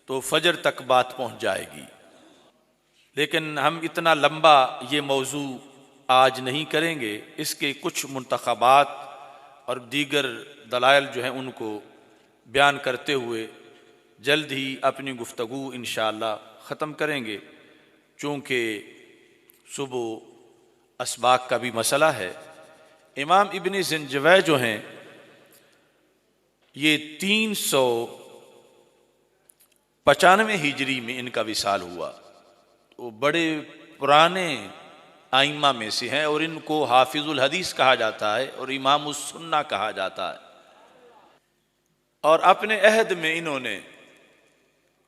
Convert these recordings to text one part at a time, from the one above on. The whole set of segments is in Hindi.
तो फजर तक बात पहुंच जाएगी। लेकिन हम इतना लंबा ये मौजू आज नहीं करेंगे। इसके कुछ मुंतखबात और दीगर दलाइल जो हैं उनको बयान करते हुए जल्द ही अपनी गुफ्तगू इंशाअल्लाह ख़त्म करेंगे, चूँकि सुबह असबाक का भी मसला है। इमाम इब्न ज़िंजवै जो हैं ये 395 हिजरी में इनका विसाल हुआ। वो बड़े पुराने आइम्मा में से हैं और इनको हाफिजुल हदीस कहा जाता है और इमामुस सुन्ना कहा जाता है। और अपने अहद में इन्होंने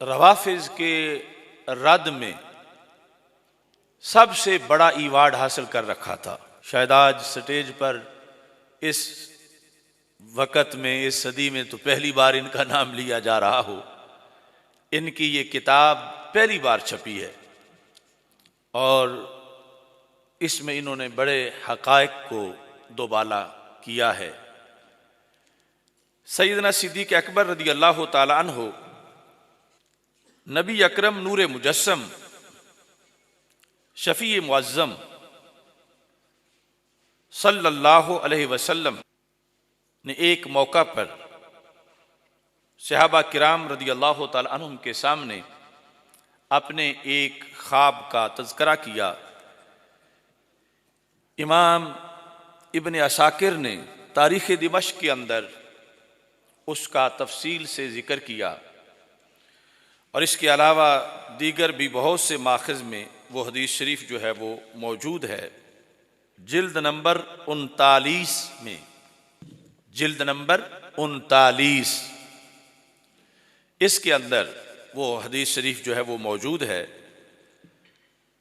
रवाफिज के रद में सबसे बड़ा इवार्ड हासिल कर रखा था। शायद आज स्टेज पर इस वक़्त में, इस सदी में तो पहली बार इनका नाम लिया जा रहा हो। इनकी ये किताब पहली बार छपी है और इसमें इन्होंने बड़े हक़ाइक़ को दोबाला किया है। सैयदना सिद्दीक़ अकबर रज़ी अल्लाह ताला अन्हु नबी अकरम नूर मुजस्सम शफ़ी मुअज़्ज़म सल्लल्लाहु अलैहि वसल्लम ने एक मौका पर सहाबा किराम रज़ी अल्लाह ताला अन्हुम के सामने अपने एक ख्वाब का तज़किरा किया। इमाम इब्न असाकिर ने तारीख़ दिमश्क के अंदर उसका तफसील से ज़िक्र किया और इसके अलावा दीगर भी बहुत से माखज़ में वो हदीस शरीफ जो है वो मौजूद है। जिल्द नंबर 39 में, जिल्द नंबर 39 इसके अंदर वो हदीस शरीफ जो है वो मौजूद है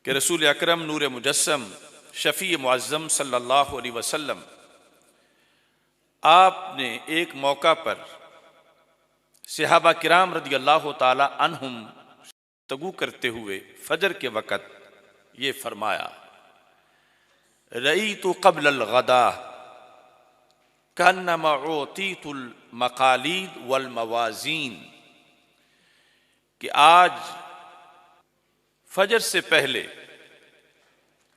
कि रसूल अकरम नूर मुजस्सम शफ़ी मुअज़्ज़म सल्लल्लाहु अलैहि वसल्लम आपने एक मौका पर सहाबा किराम रज़ी अल्लाह ताला अन्हुम गुफ्तगू करते हुए फजर के वक़्त ये फरमाया, रईतु क़ब्ल अल-ग़दा कन्नमा उतीतुल मक़ालीद वल मवाज़ीन, कि आज फजर से पहले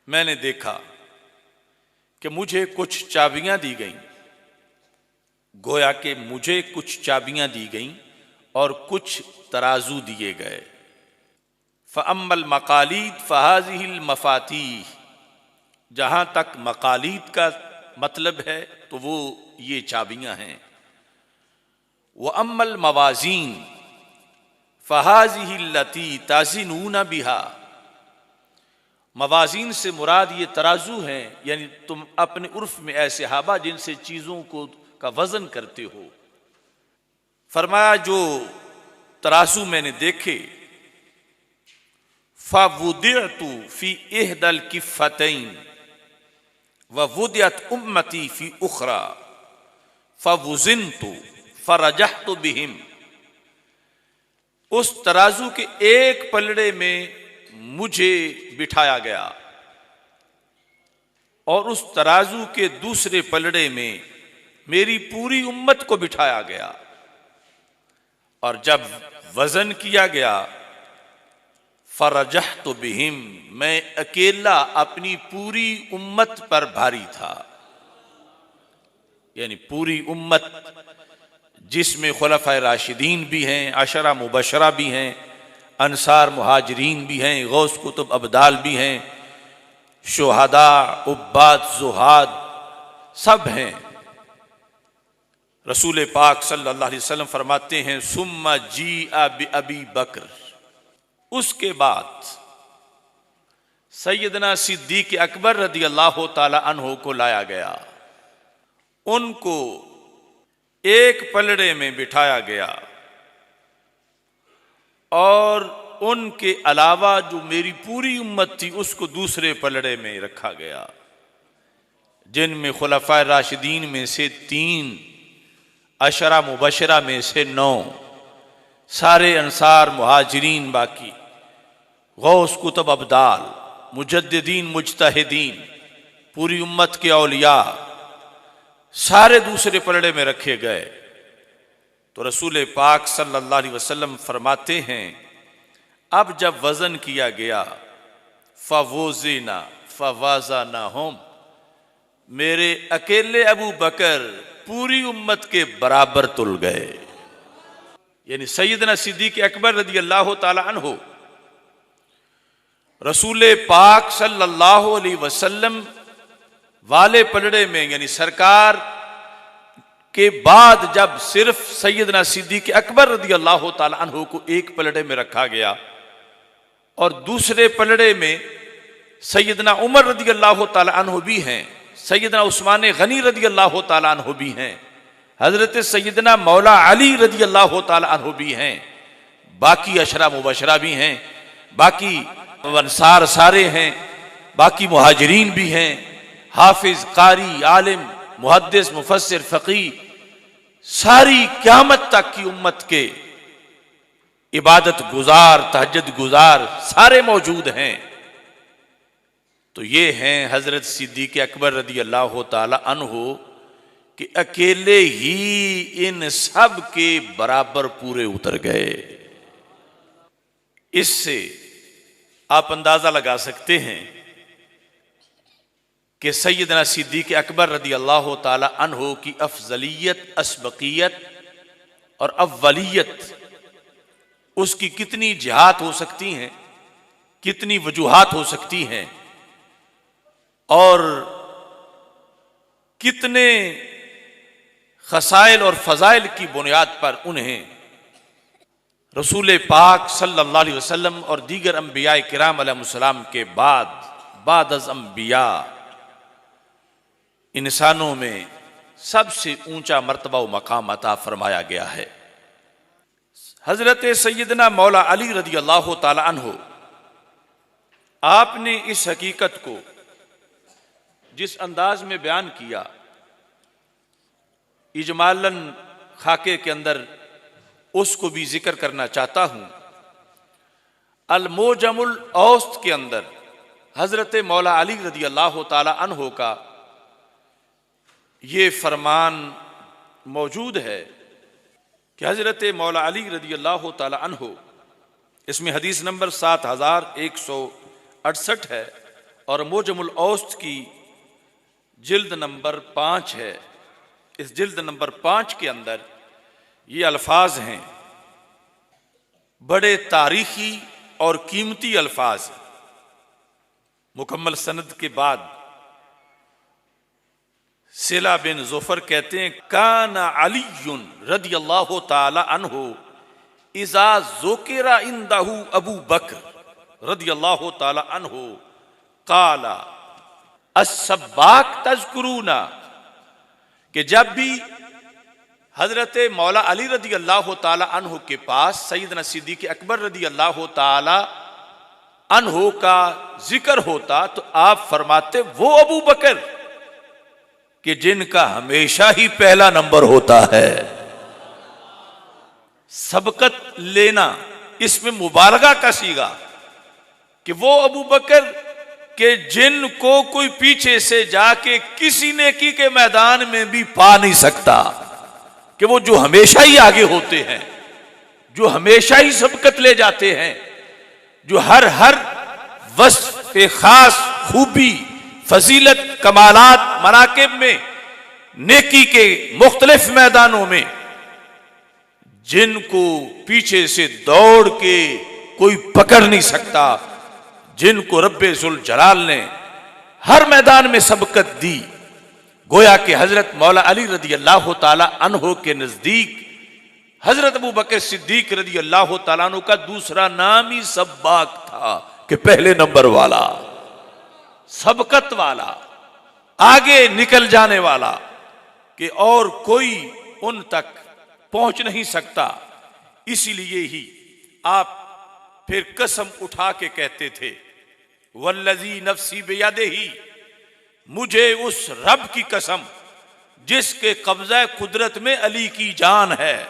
मैंने देखा कि मुझे कुछ चाबियां दी गईं, गोया कि मुझे कुछ चाबियां दी गईं और कुछ तराजू दिए गए। फ़अम्मल मक़ालीद फ़हाज़िहिल मफ़ातीह, जहाँ तक मक़ालीद का मतलब है तो वो ये चाबियां हैं। व अम्मल मवाज़ीन फ़हाज़िहिल लती ताज़िनून बिहा, मवाज़ीन से मुराद ये तराजू हैं, यानी तुम अपने उर्फ में ऐसे सहाबा जिनसे चीज़ों को का वज़न करते हो। फरमाया जो तराजू मैंने देखे, फ़वुदिअतु फ़ी इहदल किफ़्फ़तैन व वुदिअत उम्मती फ़ी उख़रा फ़वुज़िनतु फ़रजहतु बिहिम, उस तराजू के एक पलड़े में मुझे बिठाया गया और उस तराजू के दूसरे पलड़े में मेरी पूरी उम्मत को बिठाया गया, और जब वजन किया गया फरजहतु बिहिम, मैं अकेला अपनी पूरी उम्मत पर भारी था। यानी पूरी उम्मत जिसमें खुलफाए राशिदीन भी हैं, अशरा मुबशरा भी हैं, अंसार मुहाजिरीन भी हैं, गौस कुतुब अब्दाल भी हैं, शुहदा उब्बाद जुहाद सब हैं। रसूल पाक सल्लल्लाहु अलैहि वसल्लम फरमाते हैं, सुम्मा जी अबी बकर, उसके बाद सैयदना सिद्दीक़ अकबर रज़ी अल्लाह ताला अन्हु को लाया गया, उनको एक पलड़े में बिठाया गया और उनके अलावा जो मेरी पूरी उम्मत थी उसको दूसरे पलड़े में रखा गया, जिनमें खुलफाए राशिदीन में से 3, अशरा मुबशरा में से 9, सारे अंसार मुहाजिरीन, बाकी गौस कुतुब अब्दाल, मुजद्दिदीन मुज्तहिदीन, पूरी उम्मत के औलिया सारे दूसरे पलड़े में रखे गए। तो रसूल पाक सल्लल्लाहु अलैहि वसल्लम फरमाते हैं, अब जब वजन किया गया, फवोजिना फवाजाना हम, मेरे अकेले अबू बकर पूरी उम्मत के बराबर तुल गए। यानी सैयदना सिद्दीक अकबर रदी अल्लाह ताला अन्हु रसूल पाक सल्लल्लाहु अलैहि वसल्लम वाले पलड़े में, यानी सरकार के बाद जब सिर्फ सैयदना सिद्दीक अकबर रदी अल्लाह ताला अन्हु को एक पलड़े में रखा गया और दूसरे पलड़े में सैयदना उमर रदी अल्लाह ताला अन्हु भी हैं, सैयदना उस्मान गनी रदी अल्लाह ताला अन्हु भी हैं, हजरत सैयदना मौला अली रदी अल्लाह ताला अन्हु भी हैं, बाकी अशरा मुबशरा भी हैं, बाकी अंसार सारे हैं, बाकी मुहाजिरीन भी हैं, हाफिज कारी आलिम मुहद्दिस मुफस्सिर फकी, सारी क़यामत तक की उम्मत के इबादत गुजार तहज्जुद गुजार सारे मौजूद हैं। तो ये हैं हजरत सिद्दीक अकबर रदी अल्लाह ताला अन्हु कि अकेले ही इन सब के बराबर पूरे उतर गए। इससे आप अंदाजा लगा सकते हैं कि सैयदना सिद्दीक अकबर रदी अल्लाह ताला अन्हु की अफजलियत, असबकियत और अव्वलियत, उसकी कितनी जिहात हो सकती हैं, कितनी वजूहात हो सकती हैं और कितने खसाइल और फजाइल की बुनियाद पर उन्हें रसूल पाक सल्लल्लाहु अलैहि वसल्लम और दीगर अंबिया किराम अलैहिस्सलाम के बाद अज़ अंबिया इंसानों में सबसे ऊंचा मर्तबा व मकाम अता फरमाया गया है। हजरत सैयदना मौला अली रदी अल्लाह ताला अन्हु, आपने इस हकीकत को जिस अंदाज में बयान किया, इजमालन खाके के अंदर उसको भी जिक्र करना चाहता हूं। अल मोजमुल औस्त के अंदर हजरत मौला अली रदी अल्लाह ताला अन्हु का ये फरमान मौजूद है कि हजरत मौला अली रदी अल्लाह ताला अन्हु, इसमें हदीस नंबर 7168 है और मोजमुल औस्त की जिल्द नंबर 5 है। इस जिल्द नंबर 5 के अंदर ये अल्फाज हैं, बड़े तारीखी और कीमती अल्फाज। मुकम्मल सनद के बाद सिला बिन ज़ुफर कहते हैं, काना अलीयुन रदी अल्लाह ताला अन्हु इज़ा ज़ुकिरा इंदहु अबू बकर रदी अल्लाह ताला अन्हु काला अस्सबाक तज़कुरूना, कि जब भी हजरत मौला अली रदी अल्लाह ताला अन्हु के पास सैयदना सिद्दीक अकबर रदी अल्लाह ताला अन्हु का जिक्र होता तो आप फरमाते, वो अबू बकर कि जिनका हमेशा ही पहला नंबर होता है। सबकत लेना, इसमें मुबालगा का सीगा कि वो अबू बकर कि जिनको कोई पीछे से जाके किसी नेकी के मैदान में भी पा नहीं सकता, कि वो जो हमेशा ही आगे होते हैं, जो हमेशा ही सबकत ले जाते हैं, जो हर वस्फ खास खूबी फजीलत कमालात मनाकिब में नेकी के मुख्तलिफ मैदानों में जिनको पीछे से दौड़ के कोई पकड़ नहीं सकता, जिनको रब्बे जुल जलाल ने हर मैदान में सबकत दी। गोया कि हजरत मौला अली रदी अल्लाह ताला अन्हु के नजदीक हजरत अबू बकर सिद्दीक रदी अल्लाह ताला अन्हु का दूसरा नाम ही सब्बाक था, कि पहले नंबर वाला, सबकत वाला, आगे निकल जाने वाला, कि और कोई उन तक पहुंच नहीं सकता। इसीलिए ही आप फिर कसम उठा के कहते थे, वल्लज़ी नफ्सी बियदिही, मुझे उस रब की कसम जिसके कब्ज़ा कुदरत में अली की जान है।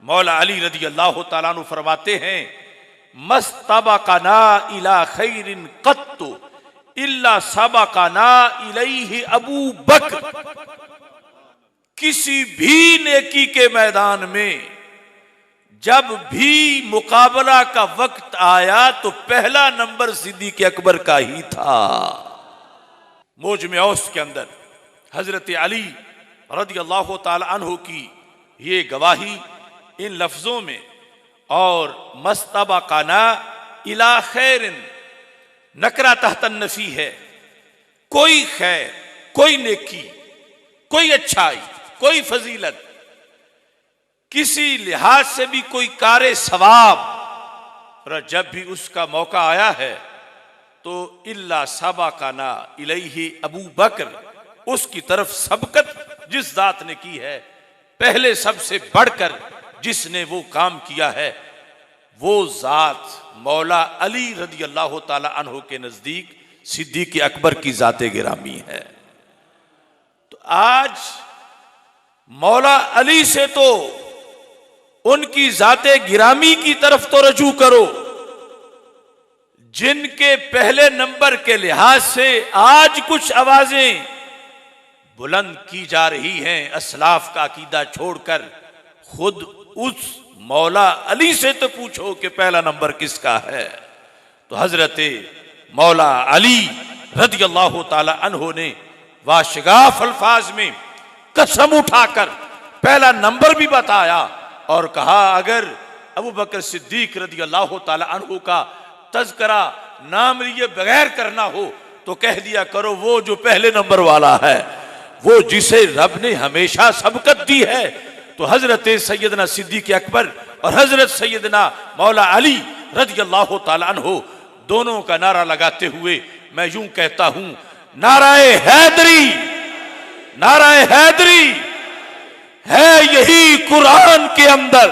मौला अली रदी अल्लाह ताला अन्हु फरमाते हैं, मस्तबक़ना इला खैरिन क़त्तु इल्ला सबक़ना इलैहि अबू बकर। किसी भी नेकी के मैदान में जब भी मुकाबला का वक्त आया तो पहला नंबर सिद्दीक अकबर का ही था। मौजम औस के अंदर हजरत अली रदियल्लाहु ताला अन्हु की ये गवाही इन लफ्जों में, और मस्तबकाना इला खैरिन नकरा तहतन नफी है, कोई खैर, कोई नेकी, कोई अच्छाई, कोई फजीलत, किसी लिहाज से भी कोई कारे सवाब, और जब भी उसका मौका आया है तो इल्ला सबकाना इलैहि अबू बकर, उसकी तरफ सबकत जिस जात ने की है, पहले सबसे बढ़कर जिसने वो काम किया है, वो जात मौला अली रदियल्लाहु ताला अन्हु के नजदीक सिद्दीक अकबर की जाते गिरामी है। तो आज मौला अली से तो उनकी जाते गिरामी की तरफ तो रजू करो, जिनके पहले नंबर के लिहाज से आज कुछ आवाजें बुलंद की जा रही हैं असलाफ का अकीदा छोड़कर, खुद उस मौला अली से तो पूछो कि पहला नंबर किसका है। तो हजरत मौला अली रदियल्लाहु ताला अन्हु ने वाशगाफ अल्फाज में कसम उठाकर पहला नंबर भी बताया और कहा, अगर अबू बकर सिद्दीक रदियल्लाहु ताला अन्हु का तज़किरा नाम लिए बगैर करना हो तो कह दिया करो वो जो पहले नंबर वाला है, वो जिसे रब ने हमेशा सबकत दी है। तो हजरत सैयदना सिद्दीक अकबर और हजरत सैयदना मौला अली रदियल्लाहु ताला अन्हु दोनों का नारा लगाते हुए मैं यूं कहता हूं, नाराए हैदरी, नाराए हैदरी है यही कुरान के अंदर।